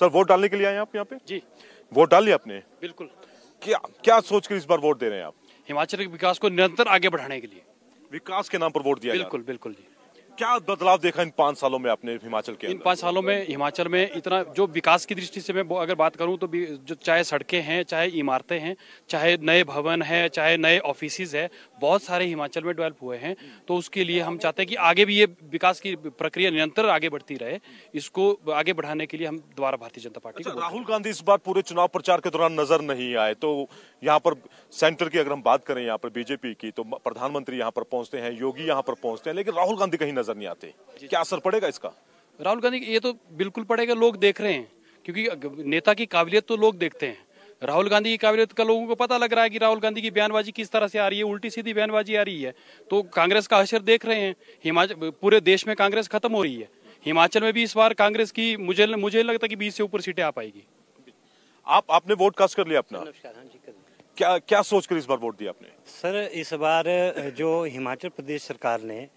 Sir vote डालने के लिए आए हैं आप यहाँ पे? जी, वोट डाल लिया आपने? बिल्कुल। क्या सोच कर इस बार वोट दे रहे हैं आप? हिमाचल के विकास को निरंतर आगे बढ़ाने के लिए। विकास के नाम पर वोट दिया? बिल्कुल बिल्कुल जी। क्या बदलाव देखा इन 5 सालों में आपने हिमाचल के? इन 5 सालों में हिमाचल में इतना जो विकास की दृष्टि से मैं अगर बात करूं तो जो चाहे सड़कें हैं, चाहे इमारतें हैं, चाहे नए भवन है, चाहे नए ऑफिसेज है, बहुत सारे हिमाचल में डेवलप हुए हैं। तो उसके लिए हम चाहते हैं कि आगे भी ये विकास की प्रक्रिया निरंतर आगे बढ़ती रहे। इसको आगे बढ़ाने के लिए हम दोबारा भारतीय जनता पार्टी को। राहुल गांधी इस बार पूरे चुनाव प्रचार के दौरान नजर नहीं आए, तो यहाँ पर सेंटर की अगर हम बात करें यहाँ पर बीजेपी की, तो प्रधानमंत्री यहाँ पर पहुंचते हैं, योगी यहाँ पर पहुंचते हैं, लेकिन राहुल गांधी कहीं नजर नहीं आते। क्या असर पड़ेगा इसका? राहुल गांधी ये तो बिल्कुल पड़ेगा, लोग देख रहे हैं, क्योंकि नेता की काबिलियत तो लोग देखते हैं। राहुल गांधी की काबिलियत का लोगों को पता लग रहा है कि राहुल गांधी की बयानबाजी किस तरह से आ रही है, उल्टी सीधी बयानबाजी आ रही है। तो कांग्रेस का असर देख रहे हैं। हिमाचल पूरे देश में कांग्रेस खत्म हो रही है, हिमाचल में भी इस बार कांग्रेस की मुझे लगता है कि 20 से ऊपर सीटें आ पाएगी। आपने वोट कास्ट कर लिया अपना? क्या सोचकर इस बार वोट दिया आपने? सर इस बार जो हिमाचल प्रदेश सरकार ने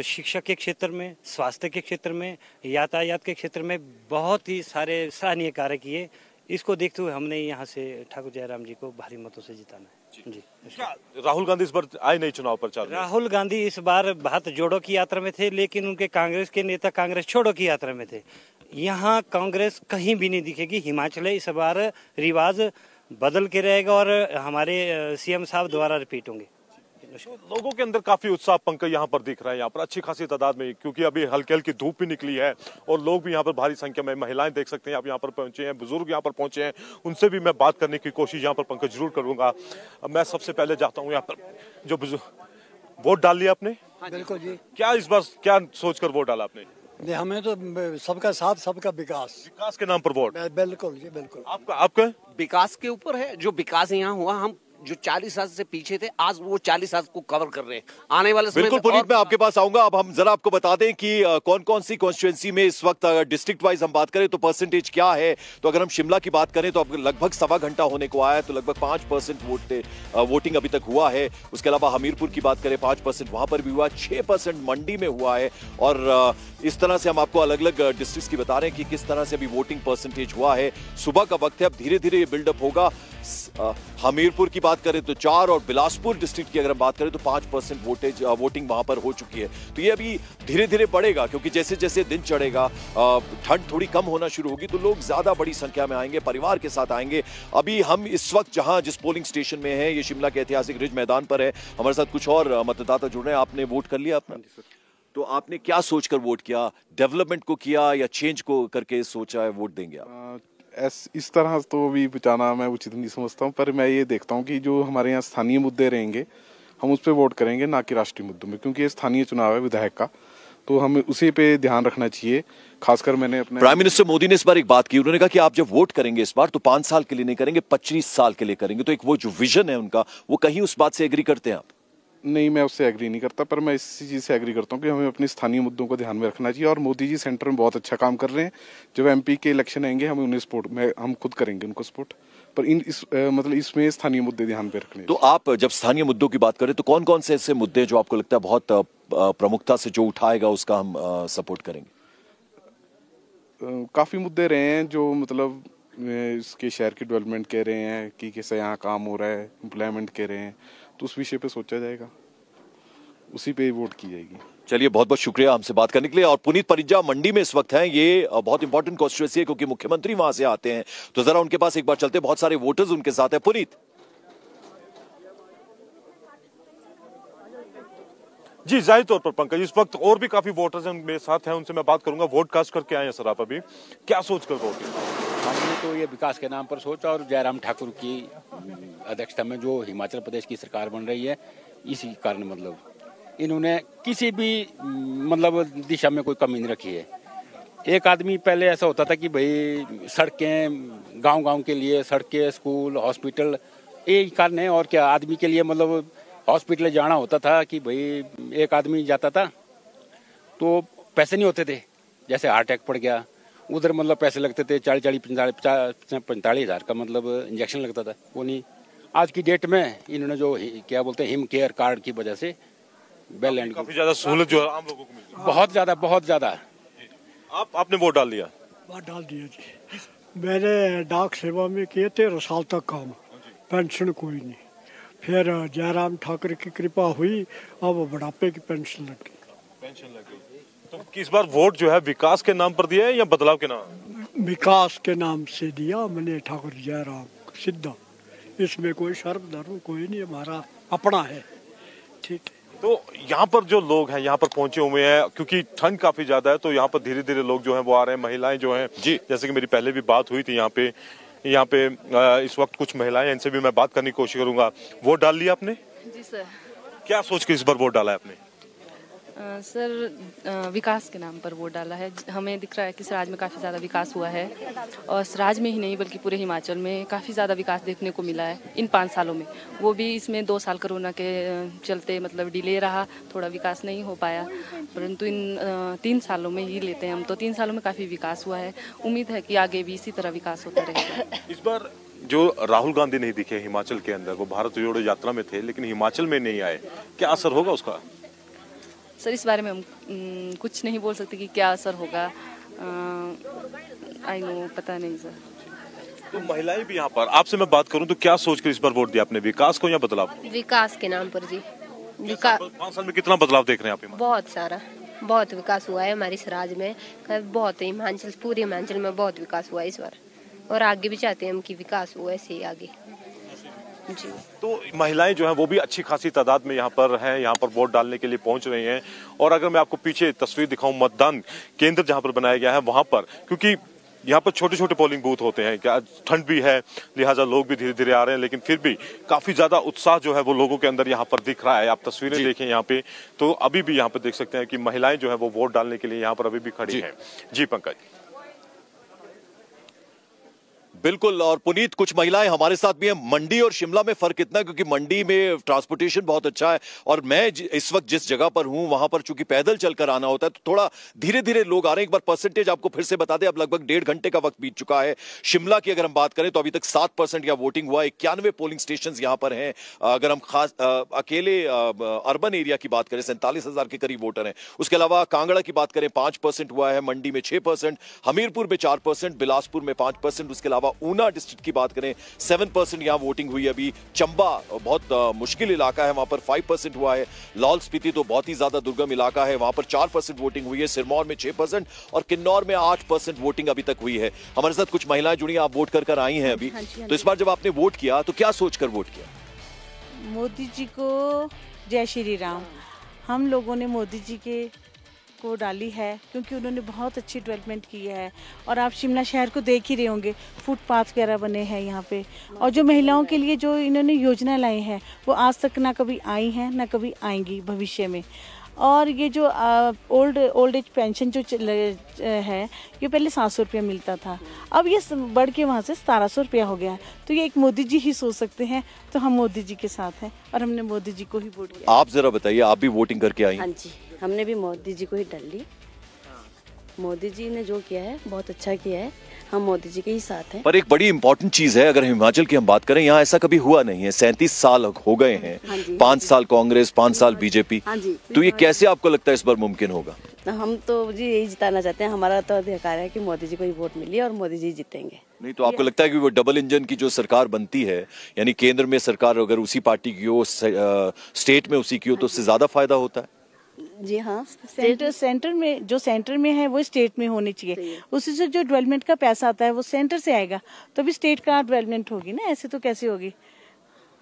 शिक्षा के क्षेत्र में, स्वास्थ्य के क्षेत्र में, यातायात के क्षेत्र में बहुत ही सारे सराहनीय कार्य किए, इसको देखते हुए हमने यहाँ से ठाकुर जयराम जी को भारी मतों से जिताना है। जी। क्या राहुल गांधी इस बार आए नहीं चुनाव प्रचार में? राहुल गांधी इस बार भारत जोड़ो की यात्रा में थे, लेकिन उनके कांग्रेस के नेता कांग्रेस छोड़ो की यात्रा में थे। यहाँ कांग्रेस कहीं भी नहीं दिखेगी। हिमाचल इस बार रिवाज बदल के रहेगा और हमारे सीएम साहब द्वारा रिपीट होंगे। लोगों के अंदर काफी उत्साह पंकज यहाँ पर दिख रहा है, यहाँ पर अच्छी खासी तादाद में, क्योंकि अभी हल्की हल्की धूप भी निकली है और लोग भी यहाँ पर भारी संख्या में, महिलाएं देख सकते हैं आप यहाँ पर पहुंचे हैं, बुजुर्ग यहाँ पर पहुंचे हैं, उनसे भी मैं बात करने की कोशिश यहाँ पर पंकज जरूर करूंगा। मैं सबसे पहले जाता हूँ यहाँ पर जो बुजुर्ग। वोट डाल लिया आपने? बिल्कुल जी। क्या इस बार क्या सोचकर वोट डाला आपने? हमें तो सबका साथ, सबका विकास के नाम पर वोट? बिल्कुल जी, बिल्कुल। आपका विकास के ऊपर है। जो विकास यहाँ हुआ, हम जो 40 साल से पीछे थे, आज वो 40 साल को कवर कर रहे हैं। आने वाले समय बिल्कुल पुनीत, मैं आपके पास आऊंगा। अब हम जरा आपको बता दें कि कौन कौन सी कॉन्स्टिट्यूएंसी में इस वक्त डिस्ट्रिक्ट वाइज हम बात करें तो परसेंटेज क्या है। तो अगर हम शिमला की बात करें तो अब लगभग 1.25 घंटा होने को आया है, तो लगभग 5% वोटिंग अभी तक हुआ है। उसके अलावा हमीरपुर की बात करें 5%, वहां पर भी हुआ। 6% मंडी में हुआ है। और इस तरह से हम आपको अलग अलग डिस्ट्रिक्ट की बता रहे हैं कि किस तरह से अभी वोटिंग परसेंटेज हुआ है। सुबह का वक्त है, अब धीरे धीरे ये बिल्डअप होगा। हमीरपुर की बात करें तो 4 और बिलासपुर डिस्ट्रिक्ट की अगर हम बात करें तो 5% वोटिंग वहां पर हो चुकी है। तो ये अभी धीरे धीरे बढ़ेगा, क्योंकि जैसे जैसे दिन चढ़ेगा, ठंड थोड़ी कम होना शुरू होगी, तो लोग ज्यादा बड़ी संख्या में आएंगे, परिवार के साथ आएंगे। अभी हम इस वक्त जिस पोलिंग स्टेशन में है, ये शिमला के ऐतिहासिक रिज मैदान पर है। हमारे साथ कुछ और मतदाता जुड़ रहे हैं। आपने वोट कर लिया अपना? तो आपने क्या सोचकर वोट किया? डेवलपमेंट को किया या चेंज को करके सोचा है वोट देंगे आप? इस तरह तो अभी बताना मैं उचित नहीं समझता हूँ, पर मैं ये देखता हूँ कि जो हमारे यहाँ स्थानीय मुद्दे रहेंगे हम उस पर वोट करेंगे, ना कि राष्ट्रीय मुद्दों में, क्योंकि ये स्थानीय चुनाव है विधायक का, तो हमें उसी पे ध्यान रखना चाहिए। खासकर मैंने अपने प्राइम मिनिस्टर मोदी ने इस बार एक बात की, उन्होंने कहा कि आप जब वोट करेंगे इस बार तो 5 साल के लिए नहीं करेंगे, 25 साल के लिए करेंगे। तो एक वो जो विजन है उनका, वो कहीं उस बात से एग्री करते हैं आप? नहीं, मैं उससे एग्री नहीं करता, पर मैं इसी चीज़ से एग्री करता हूँ कि हमें अपने स्थानीय मुद्दों को ध्यान में रखना चाहिए। और मोदी जी सेंटर में बहुत अच्छा काम कर रहे हैं। जब एमपी के इलेक्शन आएंगे हमें उन्हें सपोर्ट, हम खुद करेंगे उनको सपोर्ट, पर मतलब इसमें स्थानीय मुद्दे ध्यान पे रखने। तो आप जब स्थानीय मुद्दों की बात करें तो कौन कौन से ऐसे मुद्दे जो आपको लगता है बहुत प्रमुखता से जो उठाएगा उसका हम सपोर्ट करेंगे? काफ़ी मुद्दे रहे हैं जो मतलब इसके शहर की डेवलपमेंट कह रहे हैं कि कैसे यहाँ काम हो रहा है, एम्प्लॉयमेंट कह रहे हैं, तो उस विषय पे सोचा जाएगा, उसी पे वोट की जाएगी। चलिए, बहुत बहुत शुक्रिया हमसे बात करने के लिए। और पुनीत परिजा मंडी में इस वक्त हैं। ये बहुत इंपॉर्टेंट कॉन्स्टिट्यूएंसी है क्योंकि मुख्यमंत्री वहां से आते हैं, तो जरा उनके पास एक बार चलते हैं। बहुत सारे वोटर्स उनके साथ हैं। पुनीत जी, जाहिर तौर पर पंकज इस वक्त और भी काफी वोटर्स हैं मेरे साथ हैं, उनसे मैं बात करूंगा। वोट कास्ट करके आए हैं सर आप, अभी क्या सोचकर वोट किया? हमने तो ये विकास के नाम पर सोचा, और जयराम ठाकुर की अध्यक्षता में जो हिमाचल प्रदेश की सरकार बन रही है, इसी कारण मतलब इन्होंने किसी भी मतलब दिशा में कोई कमी नहीं रखी है। एक आदमी पहले ऐसा होता था कि भाई सड़कें गांव-गांव के लिए सड़कें, स्कूल, हॉस्पिटल, यही कारण है। और क्या आदमी के लिए मतलब हॉस्पिटल जाना होता था कि भाई एक आदमी जाता था तो पैसे नहीं होते थे, जैसे हार्ट अटैक पड़ गया उधर मतलब पैसे लगते थे 40-45 हज़ार का मतलब इंजेक्शन लगता था, वो नहीं। आज की डेट में इन्होंने जो क्या बोलते हैं हिम केयर कार्ड की वजह से बेल एंड काफी ज्यादा सहूलत जो है आम लोगों को मिल रही है। बहुत ज्यादा। आपने वोट डाल दिया? बात डाल दिया जी। मैंने डाक सेवा में किए 13 साल तक काम, पेंशन कोई नहीं। फिर जयराम ठाकुर की कृपा हुई, अब बुढ़ापे की पेंशन लग गई। तो इस बार वोट जो है विकास के नाम पर दिया है या बदलाव के नाम? विकास के नाम से दिया मैंने, ठाकुर जयराम सीधा। इसमें कोई शर्म धर्म कोई नहीं, हमारा अपना है। ठीक है। तो यहाँ पर जो लोग हैं यहाँ पर पहुंचे हुए हैं, क्योंकि ठंड काफी ज्यादा है, तो यहाँ पर धीरे धीरे लोग जो हैं वो आ रहे हैं। महिलाएं जो हैं जी, जैसे कि मेरी पहले भी बात हुई थी यहाँ पे इस वक्त कुछ महिलाएं हैं, इनसे भी मैं बात करने की कोशिश करूंगा। वोट डाल लिया आपने? जी सर। क्या सोच के इस बार वोट डाला है आपने? सर विकास के नाम पर वोट डाला है। हमें दिख रहा है कि सराज में काफ़ी ज़्यादा विकास हुआ है, और सराज में ही नहीं बल्कि पूरे हिमाचल में काफ़ी ज़्यादा विकास देखने को मिला है इन 5 सालों में। वो भी इसमें 2 साल कोरोना के चलते मतलब डिले रहा, थोड़ा विकास नहीं हो पाया, परंतु इन 3 सालों में ही लेते हैं हम तो 3 सालों में काफ़ी विकास हुआ है। उम्मीद है कि आगे भी इसी तरह विकास होता रहेगा। इस बार जो राहुल गांधी नहीं दिखे हिमाचल के अंदर, वो भारत जोड़ो यात्रा में थे लेकिन हिमाचल में नहीं आए, क्या असर होगा उसका? सर इस बारे में हम कुछ नहीं बोल सकते कि क्या असर होगा। आई नो, पता नहीं सर। तो महिलाएं भी यहाँ पर, आपसे मैं बात करूं तो क्या सोचकर इस बार वोट दिया आपने, विकास को या बदलाव? विकास के नाम पर जी। 5 साल में कितना बदलाव देख रहे हैं आप? बहुत सारा, बहुत विकास हुआ है हमारी सराज में, बहुत हिमाचल, पूरे हिमाचल में बहुत विकास हुआ है इस बार, और आगे भी चाहते हैं हम कि विकास हो ऐसे ही आगे जी। तो महिलाएं जो हैं वो भी अच्छी खासी तादाद में यहाँ पर हैं, यहाँ पर वोट डालने के लिए पहुंच रही हैं। और अगर मैं आपको पीछे तस्वीर दिखाऊं, मतदान केंद्र जहाँ पर बनाया गया है वहां पर, क्योंकि यहाँ पर छोटे छोटे पोलिंग बूथ होते हैं, क्या ठंड भी है लिहाजा लोग भी धीरे धीरे आ रहे हैं, लेकिन फिर भी काफी ज्यादा उत्साह जो है वो लोगों के अंदर यहाँ पर दिख रहा है। आप तस्वीरें देखें यहाँ पे, तो अभी भी यहाँ पे देख सकते हैं कि महिलाएं जो है वो वोट डालने के लिए यहाँ पर अभी भी खड़ी है। जी पंकज। बिल्कुल। और पुनीत, कुछ महिलाएं हमारे साथ भी हैं। मंडी और शिमला में फर्क इतना है क्योंकि मंडी में ट्रांसपोर्टेशन बहुत अच्छा है, और मैं इस वक्त जिस जगह पर हूं वहां पर चूंकि पैदल चलकर आना होता है तो थोड़ा धीरे धीरे लोग आ रहे हैं। एक बार परसेंटेज आपको फिर से बता दें, अब लगभग 1.5 घंटे का वक्त बीत चुका है। शिमला की अगर हम बात करें तो अभी तक 7% या वोटिंग हुआ है। 91 पोलिंग स्टेशन यहां पर हैं। अगर हम खास अकेले अर्बन एरिया की बात करें 47,000 के करीब वोटर हैं। उसके अलावा कांगड़ा की बात करें 5% हुआ है, मंडी में 6%, हमीरपुर में 4%, बिलासपुर में 5%। उसके अलावा ऊना डिस्ट्रिक्ट की बात करें 7% यहां वोटिंग हुई। अभी चंबा बहुत मुश्किल इलाका है, वहां पर 5% हुआ है। लाहौल स्पीति तो बहुत ही ज्यादा दुर्गम इलाका है, वहां पर 4% वोटिंग हुई है। सिरमौर में 6% और किन्नौर में 8% वोटिंग अभी तक हुई है। हमारे साथ कुछ महिलाएं जुड़ी, आप वोट कर आई हैं अभी। तो इस बार जब आपने वोट किया तो क्या सोचकर वोट किया? मोदी जी को जय श्री राम। हम लोगों ने मोदी जी के को डाली है क्योंकि उन्होंने बहुत अच्छी डेवलपमेंट की है, और आप शिमला शहर को देख ही रहे होंगे, फुटपाथ वगैरह बने हैं यहाँ पे, और जो महिलाओं के लिए जो इन्होंने योजना लाई हैं वो आज तक ना कभी आई हैं ना कभी आएंगी भविष्य में। और ये जो ओल्ड एज पेंशन जो है ये पहले 700 रुपया मिलता था, अब ये बढ़ के वहाँ से 1700 रुपया हो गया है। तो ये एक मोदी जी ही सोच सकते हैं, तो हम मोदी जी के साथ हैं और हमने मोदी जी को ही वोट किया। आप जरा बताइए, आप भी वोटिंग करके आई? हाँ जी, हमने भी मोदी जी को ही डाल ली। मोदी जी ने जो किया है बहुत अच्छा किया है, हम मोदी जी के ही साथ हैं। पर एक बड़ी इंपॉर्टेंट चीज है, अगर हिमाचल की हम बात करें, यहाँ ऐसा कभी हुआ नहीं है। 37 साल हो गए हैं, 5 साल कांग्रेस, 5 साल बीजेपी। तो ये कैसे आपको लगता है इस बार मुमकिन होगा? हम तो जी यही जिताना चाहते हैं, हमारा तो अधिकार है कि मोदी जी को ही वोट मिली और मोदी जी जीतेंगे। नहीं तो आपको लगता है कि वो डबल इंजन की जो सरकार बनती है, यानी केंद्र में सरकार अगर उसी पार्टी की हो, स्टेट में उसी की हो, तो उससे ज्यादा फायदा होता है? जी हाँ, सेंटर में जो सेंटर में है वो स्टेट में होनी चाहिए। उससे जो डेवलपमेंट का पैसा आता है वो सेंटर से आएगा, तो भी स्टेट का डेवलपमेंट होगी ना, ऐसे तो कैसे होगी।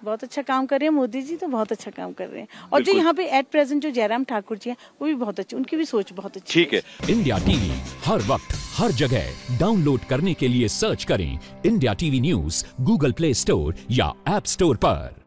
बहुत अच्छा काम कर रहे हैं मोदी जी, तो बहुत अच्छा काम कर रहे हैं। और जो यहाँ पे एट प्रेजेंट जो जयराम ठाकुर जी हैं वो भी बहुत अच्छे, उनकी भी सोच बहुत अच्छी। ठीक है। इंडिया टीवी हर वक्त हर जगह डाउनलोड करने के लिए सर्च करें India TV news Google play store या ऐप स्टोर पर।